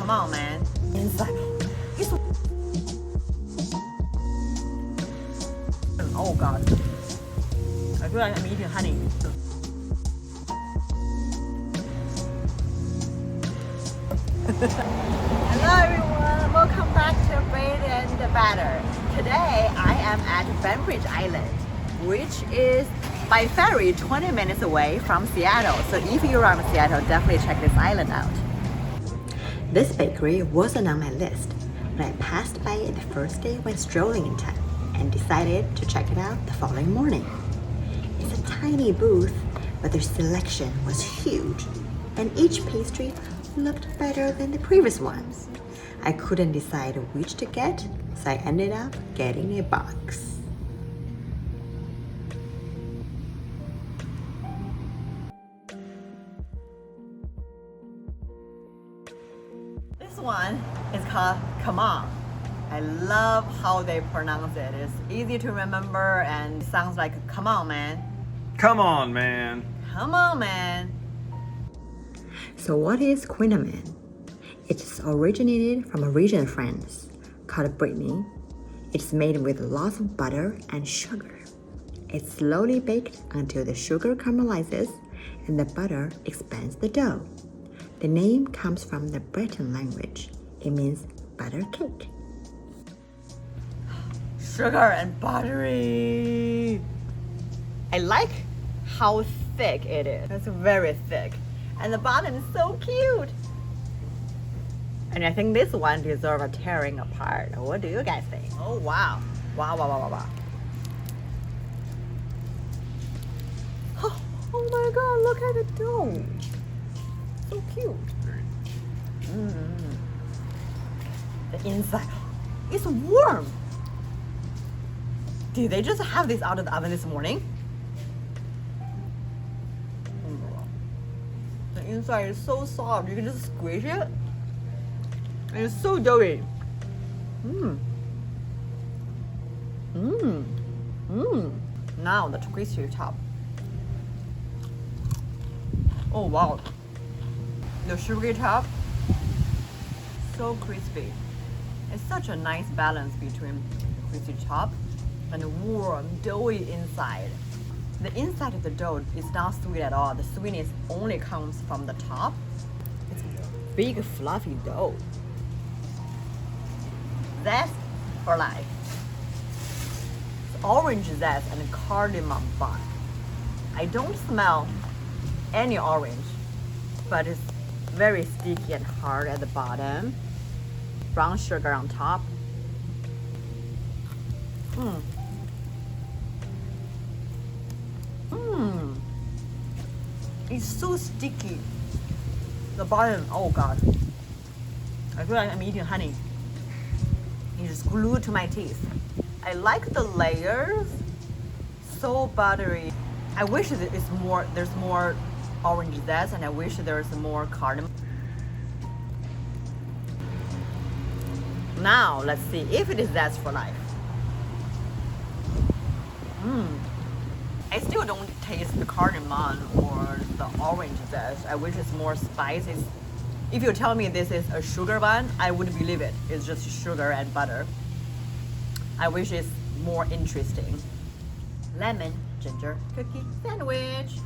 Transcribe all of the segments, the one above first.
Come on, man. Inside. It's... Oh god. I feel like I'm eating honey. Hello everyone, welcome back to Bread and Batter. Today I am at Bainbridge Island, which is by ferry 20 minutes away from Seattle. So if you're around Seattle, definitely check this island out. This bakery wasn't on my list, but I passed by it the first day when strolling in town and decided to check it out the following morning. It's a tiny booth, but their selection was huge, and each pastry looked better than the previous ones. I couldn't decide which to get, so I ended up getting a box. This one is called KOUIGN. I love how they pronounce it. It's easy to remember and sounds like come on man. Come on, man. Come on, man. So what is KOUIGN AMANN? It's originated from a region of France called Brittany. It's made with lots of butter and sugar. It's slowly baked until the sugar caramelizes and the butter expands the dough. The name comes from the Breton language. It means butter cake. Sugar and buttery. I like how thick it is. It's very thick. And the bottom is so cute. And I think this one deserves a tearing apart. What do you guys think? Oh, wow. Wow, wow, wow, wow, wow. Oh my God, look at the dough. So cute. The inside, it's warm. Did they just have this out of the oven this morning? The inside is so soft, you can just squish it. And it's so doughy. Now the crispy top. Oh wow. The sugary top, so crispy. It's such a nice balance between crispy top and warm, doughy inside. The inside of the dough is not sweet at all. The sweetness only comes from the top. It's big, fluffy dough. Zest for life. It's orange zest and cardamon bark. I don't smell any orange, but it's very sticky and hard at the bottom. Brown sugar on top. It's so sticky. The bottom, oh God. I feel like I'm eating honey. It's just glued to my teeth. I like the layers. So buttery. I wish there's more orange zest, and I wish there's more cardamom. Now let's see if it is zest for life. I still don't taste the cardamom or the orange zest. I wish it's more spicy. If you tell me this is a sugar one, I would believe it. It's just sugar and butter. I wish it's more interesting. Lemon ginger cookie sandwich.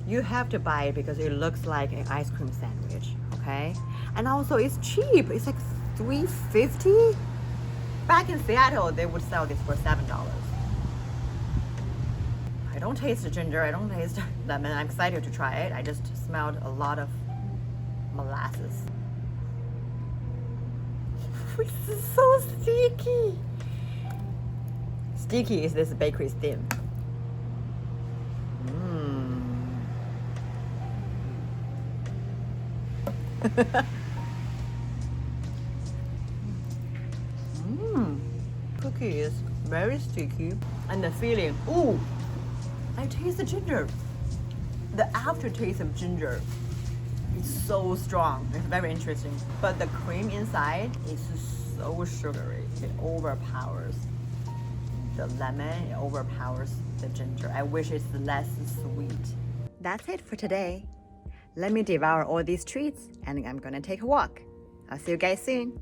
You have to buy it because it looks like an ice cream sandwich, okay? And also it's cheap. It's like $3.50. Back in Seattle, they would sell this for $7. I don't taste the ginger, I don't taste lemon. I'm excited to try it. I just smelled a lot of molasses. This is so sticky. Sticky is this bakery's theme. Cookie is very sticky, and the feeling, ooh, I taste the ginger. The aftertaste of ginger is so strong. It's very interesting. But the cream inside is so sugary. It overpowers the lemon, it overpowers the ginger. I wish it's less sweet. That's it for today. Let me devour all these treats and I'm gonna take a walk. I'll see you guys soon.